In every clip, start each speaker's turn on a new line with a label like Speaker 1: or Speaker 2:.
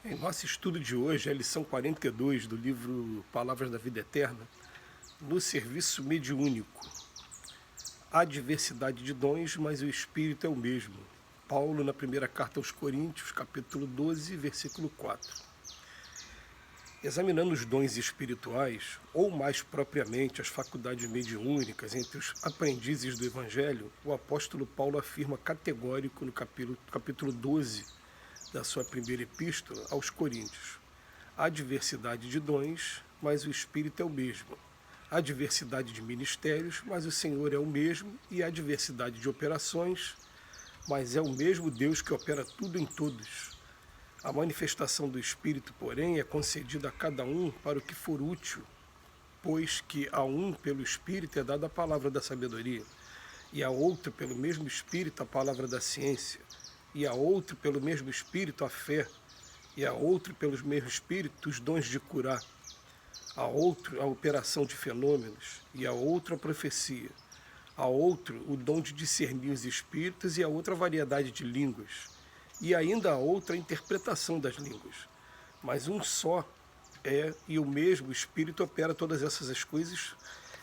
Speaker 1: Em nosso estudo de hoje, a lição 42 do livro Palavras da Vida Eterna, no serviço mediúnico. Há diversidade de dons, mas o Espírito é o mesmo. Paulo, na primeira carta aos Coríntios, capítulo 12, versículo 4. Examinando os dons espirituais, ou mais propriamente as faculdades mediúnicas entre os aprendizes do Evangelho, o apóstolo Paulo afirma categórico no capítulo 12 da sua primeira epístola aos Coríntios: há diversidade de dons, mas o Espírito é o mesmo. Há diversidade de ministérios, mas o Senhor é o mesmo, e há diversidade de operações, mas é o mesmo Deus que opera tudo em todos. A manifestação do Espírito, porém, é concedida a cada um para o que for útil, pois que a um, pelo Espírito, é dada a palavra da sabedoria, e a outro, pelo mesmo Espírito, a palavra da ciência, e a outro, pelo mesmo Espírito, a fé, e a outro, pelo mesmo Espírito, os dons de curar, a outro, a operação de fenômenos, e a outro, a profecia, a outro, o dom de discernir os espíritos, e a outra, a variedade de línguas, e ainda a outra, a interpretação das línguas. Mas um só é, e o mesmo Espírito opera todas essas coisas,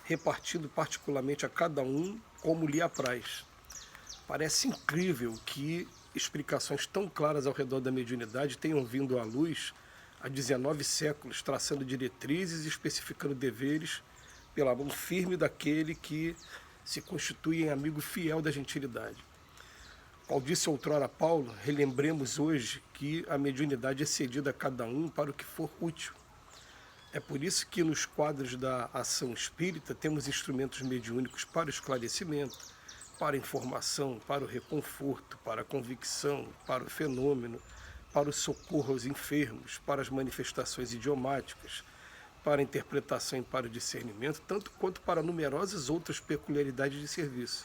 Speaker 1: repartindo particularmente a cada um como lhe apraz. Parece incrível que explicações tão claras ao redor da mediunidade tenham vindo à luz há 19 séculos, traçando diretrizes e especificando deveres pela mão firme daquele que se constitui em amigo fiel da gentilidade. Ao disse outrora Paulo, relembremos hoje que a mediunidade é cedida a cada um para o que for útil. É por isso que nos quadros da ação espírita temos instrumentos mediúnicos para o esclarecimento, para a informação, para o reconforto, para a convicção, para o fenômeno, para o socorro aos enfermos, para as manifestações idiomáticas, para a interpretação e para o discernimento, tanto quanto para numerosas outras peculiaridades de serviço.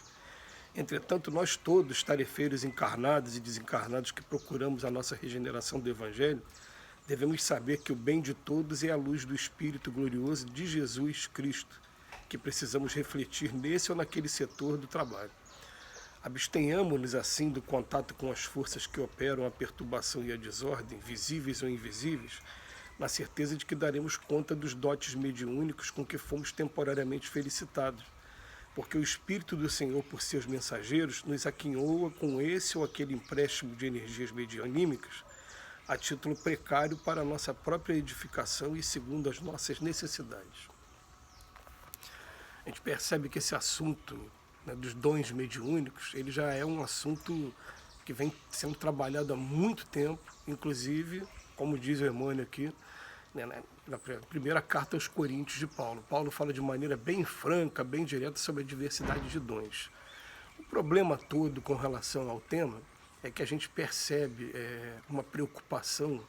Speaker 1: Entretanto, nós todos, tarefeiros encarnados e desencarnados que procuramos a nossa regeneração do Evangelho, devemos saber que o bem de todos é a luz do Espírito glorioso de Jesus Cristo, que precisamos refletir nesse ou naquele setor do trabalho. Abstenhamos-nos assim do contato com as forças que operam a perturbação e a desordem, visíveis ou invisíveis, na certeza de que daremos conta dos dotes mediúnicos com que fomos temporariamente felicitados, porque o Espírito do Senhor, por seus mensageiros, nos aquinhoa com esse ou aquele empréstimo de energias medianímicas, a título precário para a nossa própria edificação e segundo as nossas necessidades. A gente percebe que esse assunto, né, dos dons mediúnicos, ele já é um assunto que vem sendo trabalhado há muito tempo, inclusive, como diz o Emmanuel aqui, né, na primeira carta aos Coríntios de Paulo. Paulo fala de maneira bem franca, bem direta sobre a diversidade de dons. O problema todo com relação ao tema é que a gente percebe uma preocupação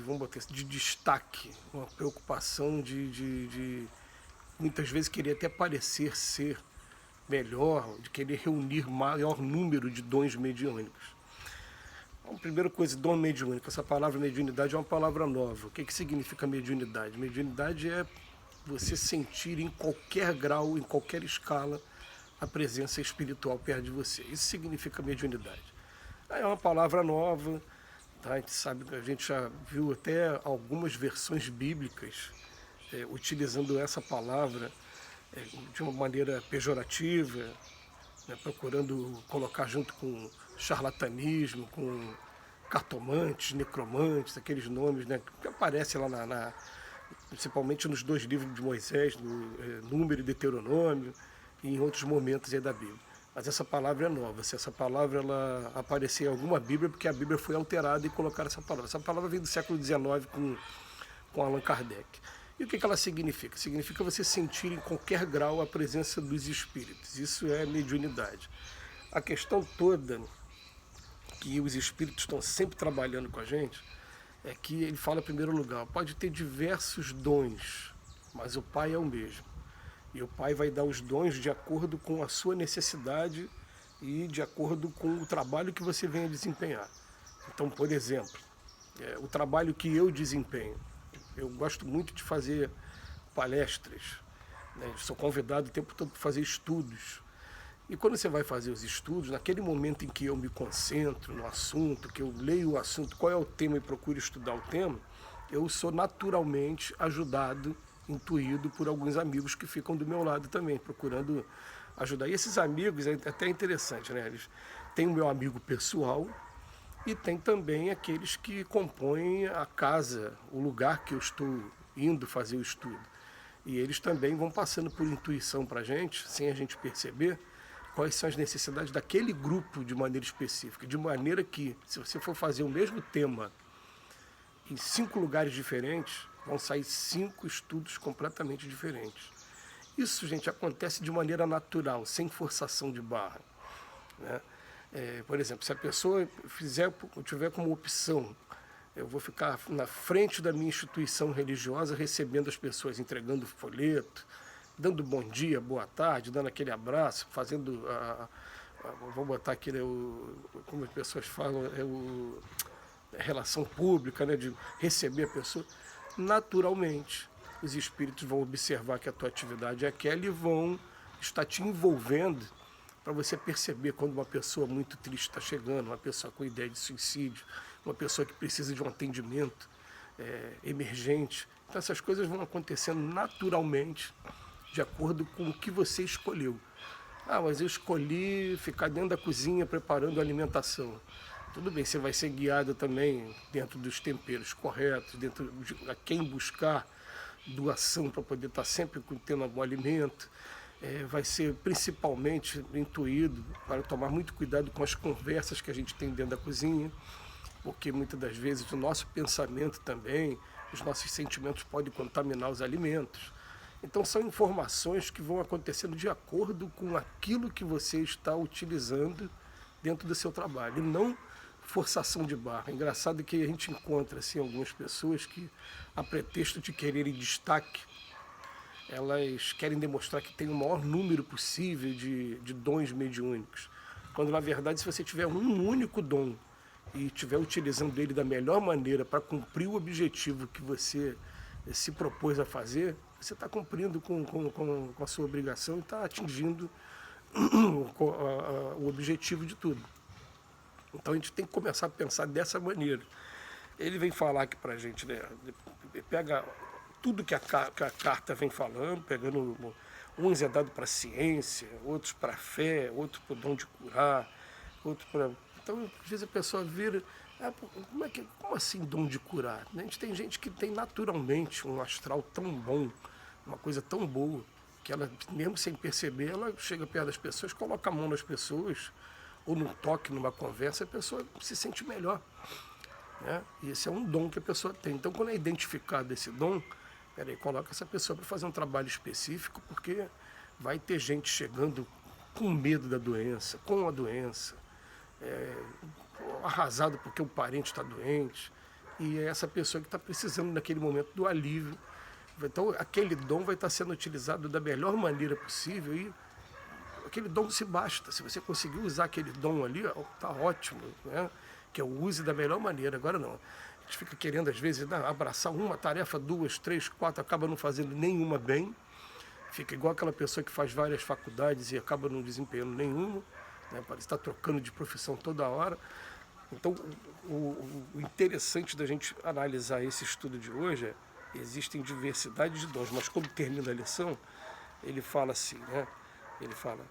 Speaker 1: vamos botar assim, de destaque, uma preocupação de muitas vezes querer até parecer ser melhor, de querer reunir maior número de dons mediúnicos. Então, primeira coisa, dom mediúnico. Essa palavra mediunidade é uma palavra nova. O que significa mediunidade? Mediunidade é você sentir em qualquer grau, em qualquer escala, a presença espiritual perto de você. Isso significa mediunidade. É uma palavra nova, tá? A gente sabe que a gente já viu até algumas versões bíblicas utilizando essa palavra de uma maneira pejorativa, né, procurando colocar junto com charlatanismo, com cartomantes, necromantes, aqueles nomes, né, que aparecem lá principalmente nos dois livros de Moisés, no Número e Deuteronômio, e em outros momentos aí da Bíblia. Mas essa palavra é nova. Se essa palavra ela aparecer em alguma Bíblia, porque a Bíblia foi alterada e colocaram essa palavra. Essa palavra vem do século XIX com Allan Kardec. E o que ela significa? Significa você sentir em qualquer grau a presença dos espíritos. Isso é mediunidade. A questão toda que os espíritos estão sempre trabalhando com a gente é que ele fala em primeiro lugar, pode ter diversos dons, mas o Pai é o mesmo. E o Pai vai dar os dons de acordo com a sua necessidade e de acordo com o trabalho que você venha desempenhar. Então, por exemplo, o trabalho que eu desempenho, eu gosto muito de fazer palestras, né? Sou convidado o tempo todo para fazer estudos. E quando você vai fazer os estudos, naquele momento em que eu me concentro no assunto, que eu leio o assunto, qual é o tema e procuro estudar o tema, eu sou naturalmente ajudado, intuído por alguns amigos que ficam do meu lado também, procurando ajudar. E esses amigos, é até interessante, né? Eles têm o meu amigo pessoal e tem também aqueles que compõem a casa, o lugar que eu estou indo fazer o estudo. E eles também vão passando por intuição para a gente, sem a gente perceber, quais são as necessidades daquele grupo de maneira específica. De maneira que, se você for fazer o mesmo tema em 5 lugares diferentes, vão sair 5 estudos completamente diferentes. Isso, gente, acontece de maneira natural, sem forçação de barra, né? Por exemplo, se a pessoa tiver como opção, eu vou ficar na frente da minha instituição religiosa recebendo as pessoas, entregando folheto, dando bom dia, boa tarde, dando aquele abraço, fazendo vou botar aquele, como as pessoas falam, relação pública, né, de receber a pessoa. Naturalmente, os espíritos vão observar que a tua atividade é aquela e vão estar te envolvendo para você perceber quando uma pessoa muito triste está chegando, uma pessoa com ideia de suicídio, uma pessoa que precisa de um atendimento emergente. Então essas coisas vão acontecendo naturalmente, de acordo com o que você escolheu. Ah, mas eu escolhi ficar dentro da cozinha preparando a alimentação. Tudo bem, você vai ser guiado também dentro dos temperos corretos, dentro de a quem buscar doação para poder estar sempre tendo algum alimento. Vai ser principalmente intuído para tomar muito cuidado com as conversas que a gente tem dentro da cozinha, porque muitas das vezes o nosso pensamento também, os nossos sentimentos podem contaminar os alimentos. Então são informações que vão acontecendo de acordo com aquilo que você está utilizando dentro do seu trabalho, e não forçação de barra. Engraçado que a gente encontra assim, algumas pessoas que, a pretexto de quererem destaque, elas querem demonstrar que tem o maior número possível de dons mediúnicos. Quando, na verdade, se você tiver um único dom e estiver utilizando ele da melhor maneira para cumprir o objetivo que você se propôs a fazer, você está cumprindo com a sua obrigação e está atingindo o objetivo de tudo. Então a gente tem que começar a pensar dessa maneira. Ele vem falar aqui para a gente, né? Pega tudo que a carta vem falando, pegando uns é dado para a ciência, outros para a fé, outros para o dom de curar, outros para... Então, às vezes a pessoa vira, como assim dom de curar? A gente tem gente que tem naturalmente um astral tão bom, uma coisa tão boa, que ela, mesmo sem perceber, ela chega perto das pessoas, coloca a mão nas pessoas, ou num toque, numa conversa, a pessoa se sente melhor, né? E esse é um dom que a pessoa tem. Então, quando é identificado esse dom, coloca essa pessoa para fazer um trabalho específico, porque vai ter gente chegando com medo da doença, com a doença, arrasado porque o parente está doente, e é essa pessoa que está precisando naquele momento do alívio. Então aquele dom vai estar sendo utilizado da melhor maneira possível, e aquele dom se basta. Se você conseguir usar aquele dom ali, está ótimo, né? Que eu use da melhor maneira. Agora não. A gente fica querendo, às vezes, abraçar uma tarefa, 2, 3, 4, acaba não fazendo nenhuma bem. Fica igual aquela pessoa que faz várias faculdades e acaba não desempenhando nenhuma, né? Parece estar trocando de profissão toda hora. Então, o interessante da gente analisar esse estudo de hoje é: existem diversidade de dons, mas quando termina a lição, ele fala assim, né? Ele fala: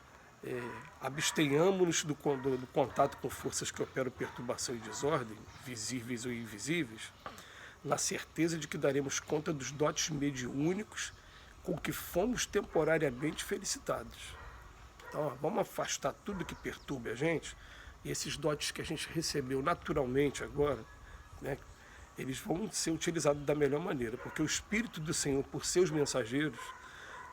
Speaker 1: abstenhamos-nos do contato com forças que operam perturbação e desordem, visíveis ou invisíveis, na certeza de que daremos conta dos dotes mediúnicos com que fomos temporariamente felicitados. Então, vamos afastar tudo que perturbe a gente, e esses dotes que a gente recebeu naturalmente agora, né, eles vão ser utilizados da melhor maneira, porque o Espírito do Senhor, por seus mensageiros,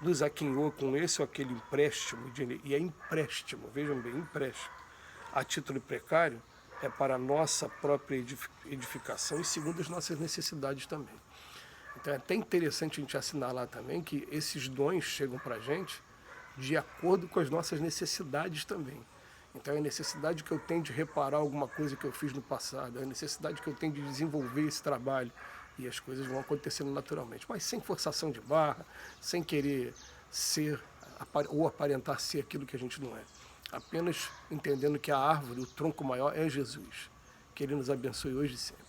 Speaker 1: nos aquinhou com esse ou aquele empréstimo, e é empréstimo, vejam bem, empréstimo, a título precário, é para a nossa própria edificação e segundo as nossas necessidades também. Então é até interessante a gente assinalar também que esses dons chegam para a gente de acordo com as nossas necessidades também. Então é a necessidade que eu tenho de reparar alguma coisa que eu fiz no passado, é a necessidade que eu tenho de desenvolver esse trabalho, e as coisas vão acontecendo naturalmente, mas sem forçação de barra, sem querer ser ou aparentar ser aquilo que a gente não é. apenas entendendo que a árvore, o tronco maior é Jesus. Que Ele nos abençoe hoje e sempre.